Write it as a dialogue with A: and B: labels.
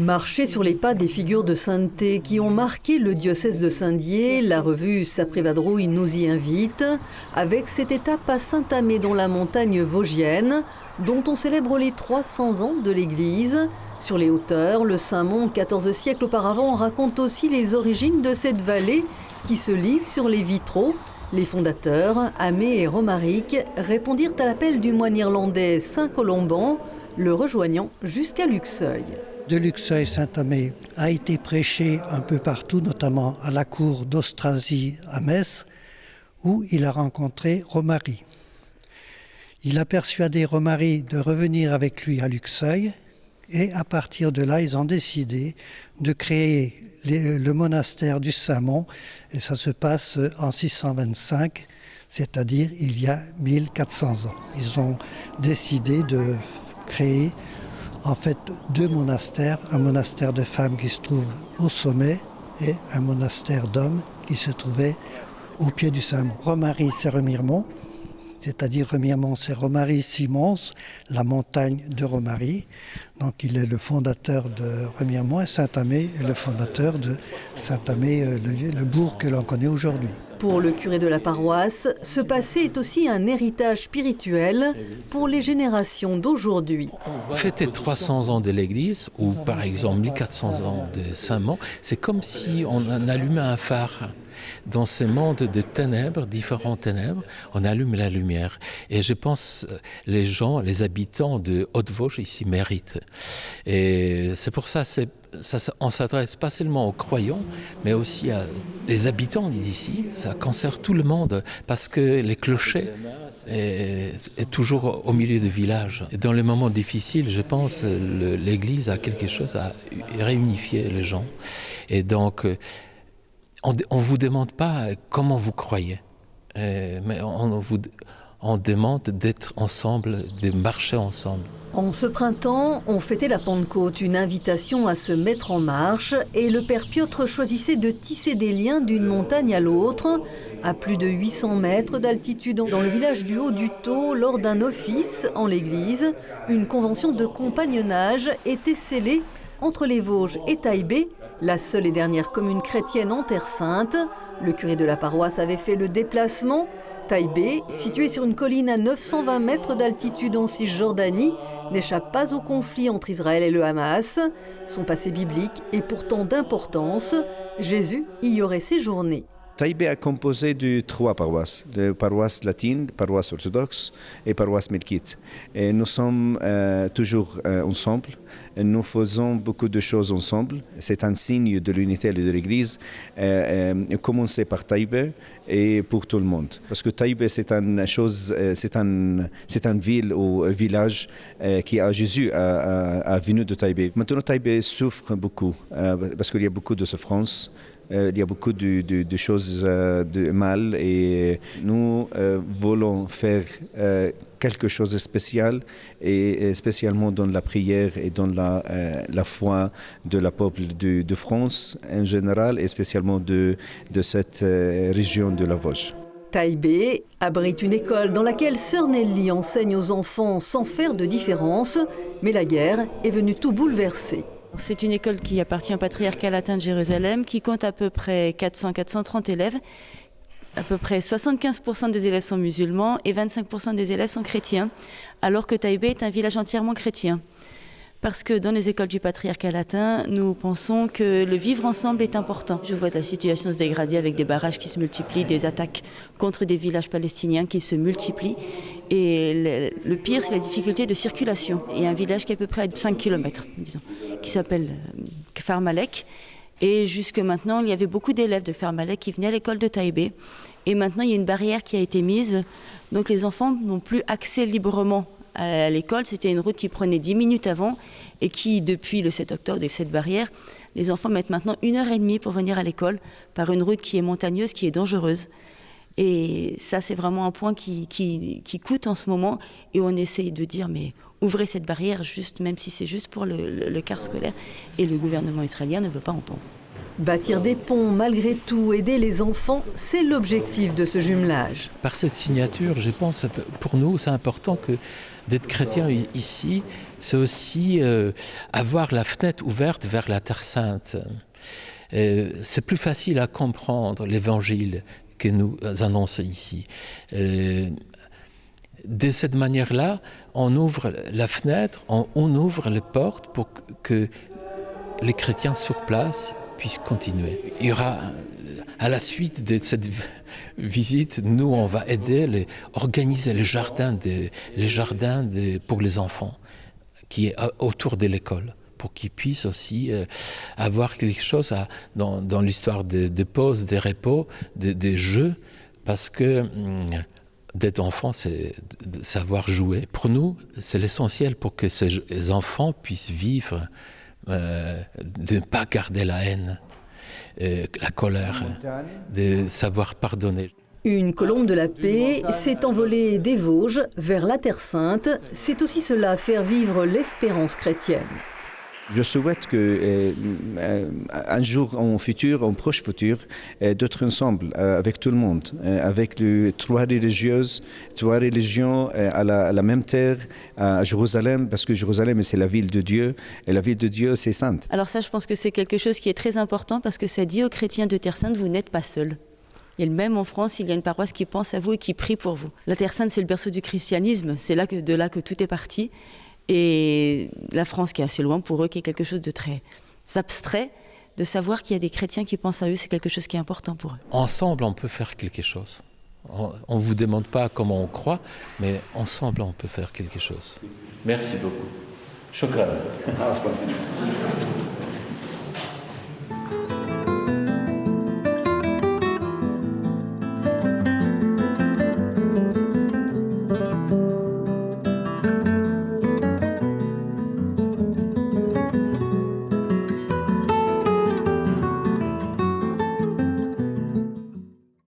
A: Marcher sur les pas des figures de sainteté qui ont marqué le diocèse de Saint-Dié, la revue Sapri Vadrouille nous y invite, avec cette étape à Saint-Amé dans la montagne vosgienne, dont on célèbre les 300 ans de l'église. Sur les hauteurs, le Saint-Mont, 14 siècles auparavant, raconte aussi les origines de cette vallée qui se lisent sur les vitraux. Les fondateurs, Amé et Romaric, répondirent à l'appel du moine irlandais Saint Colomban, le rejoignant jusqu'à Luxeuil.
B: De Luxeuil-Saint-Amé a été prêché un peu partout, notamment à la cour d'Austrasie à Metz, où il a rencontré Romaric. Il a persuadé Romaric de revenir avec lui à Luxeuil, et à partir de là, ils ont décidé de créer le monastère du Saint-Mont, et ça se passe en 625, c'est-à-dire il y a 1400 ans. Ils ont décidé de créer en fait deux monastères, un monastère de femmes qui se trouve au sommet et un monastère d'hommes qui se trouvait au pied du Saint-Mont. Romaric, c'est Remiremont, c'est-à-dire Remiremont, c'est Romaric Simons, la montagne de Romaric. Donc il est le fondateur de Remiremont et Saint-Amé est le fondateur de Saint-Amé, le bourg que l'on connaît aujourd'hui.
A: Pour le curé de la paroisse, ce passé est aussi un héritage spirituel pour les générations d'aujourd'hui.
C: Fêter 300 ans de l'église, ou par exemple 1400 ans de Saint-Mont, c'est comme si on allumait un phare. Dans ce monde de ténèbres, différentes ténèbres, on allume la lumière. Et je pense les gens, les habitants de Haute-Vosges ici méritent. Et c'est pour ça, on s'adresse pas seulement aux croyants, mais aussi à les habitants d'ici. Ça concerne tout le monde, parce que les clochers est toujours au milieu du village. Et dans les moments difficiles, je pense, l'Église a quelque chose à réunifier les gens. Et donc, on ne vous demande pas comment vous croyez, mais on demande d'être ensemble, de marcher ensemble.
A: En ce printemps, on fêtait la Pentecôte, une invitation à se mettre en marche, et le père Piotr choisissait de tisser des liens d'une montagne à l'autre, à plus de 800 mètres d'altitude. Dans le village du Haut-du-Taux, lors d'un office en l'église, une convention de compagnonnage était scellée entre les Vosges et Taïbé, la seule et dernière commune chrétienne en Terre Sainte. Le curé de la paroisse avait fait le déplacement. Taïbé, situé sur une colline à 920 mètres d'altitude en Cisjordanie, n'échappe pas au conflit entre Israël et le Hamas. Son passé biblique est pourtant d'importance. Jésus y aurait séjourné.
D: Taïbé est composé de 3 paroisses, de paroisse latine, paroisse orthodoxe et paroisse melkite. Et nous sommes toujours ensemble, nous faisons beaucoup de choses ensemble. C'est un signe de l'unité de l'Église, commencer par Taïbé et pour tout le monde. Parce que Taïbé, c'est une ville ou un village qui a Jésus a venu de Taïbé. Maintenant, Taïbé souffre beaucoup parce qu'il y a beaucoup de souffrance. Il y a beaucoup de choses de mal et nous voulons faire quelque chose de spécial et spécialement dans la prière et dans la foi de la peuple de France en général et spécialement de cette région de la Vosges.
A: Taïbé abrite une école dans laquelle sœur Nelly enseigne aux enfants sans faire de différence, mais la guerre est venue tout bouleverser.
E: C'est une école qui appartient au patriarcat latin de Jérusalem, qui compte à peu près 430 élèves. À peu près 75% des élèves sont musulmans et 25% des élèves sont chrétiens, alors que Taïbé est un village entièrement chrétien. Parce que dans les écoles du patriarcat latin, nous pensons que le vivre ensemble est important. Je vois la situation se dégrader avec des barrages qui se multiplient, des attaques contre des villages palestiniens qui se multiplient. Et le pire, c'est la difficulté de circulation. Il y a un village qui est à peu près à 5 km, disons, qui s'appelle Kfar Malek. Et jusque maintenant, il y avait beaucoup d'élèves de Kfar Malek qui venaient à l'école de Taïbé. Et maintenant, il y a une barrière qui a été mise. Donc les enfants n'ont plus accès librement à l'école. C'était une route qui prenait 10 minutes avant et qui, depuis le 7 octobre, de cette barrière, les enfants mettent maintenant 1h30 pour venir à l'école par une route qui est montagneuse, qui est dangereuse. Et ça, c'est vraiment un point qui coûte en ce moment. Et on essaye de dire, mais ouvrez cette barrière, juste, même si c'est juste pour le quart scolaire. Et le gouvernement israélien ne veut pas entendre.
A: Bâtir des ponts malgré tout, aider les enfants, c'est l'objectif de ce jumelage.
C: Par cette signature, je pense, pour nous, c'est important que d'être chrétien ici, c'est aussi avoir la fenêtre ouverte vers la Terre Sainte. C'est plus facile à comprendre l'évangile que nous annonçons ici. De cette manière-là, on ouvre la fenêtre, on ouvre les portes pour que les chrétiens sur place puissent continuer. Il y aura, à la suite de cette visite, nous, on va aider, organiser les jardins pour les enfants qui est autour de l'école, pour qu'ils puissent aussi avoir quelque chose dans l'histoire de pause, de repos, de jeux, parce que d'être enfant, c'est de savoir jouer. Pour nous, c'est l'essentiel pour que ces enfants puissent vivre, de ne pas garder la haine, la colère, de savoir pardonner.
A: Une colombe de la paix s'est envolée des Vosges vers la Terre Sainte. C'est aussi cela, faire vivre l'espérance chrétienne.
D: Je souhaite que un jour, en proche futur, d'être ensemble avec tout le monde, avec les trois religions à la même terre, à Jérusalem, parce que Jérusalem, c'est la ville de Dieu, et la ville de Dieu, c'est sainte.
E: Alors ça, je pense que c'est quelque chose qui est très important, parce que ça dit aux chrétiens de Terre Sainte, vous n'êtes pas seuls. Et même en France, il y a une paroisse qui pense à vous et qui prie pour vous. La Terre Sainte, c'est le berceau du christianisme, c'est de là que tout est parti. Et la France qui est assez loin pour eux, qui est quelque chose de très abstrait, de savoir qu'il y a des chrétiens qui pensent à eux, c'est quelque chose qui est important pour eux.
C: Ensemble, on peut faire quelque chose. On ne vous demande pas comment on croit, mais ensemble, on peut faire quelque chose. Merci beaucoup. Shukran.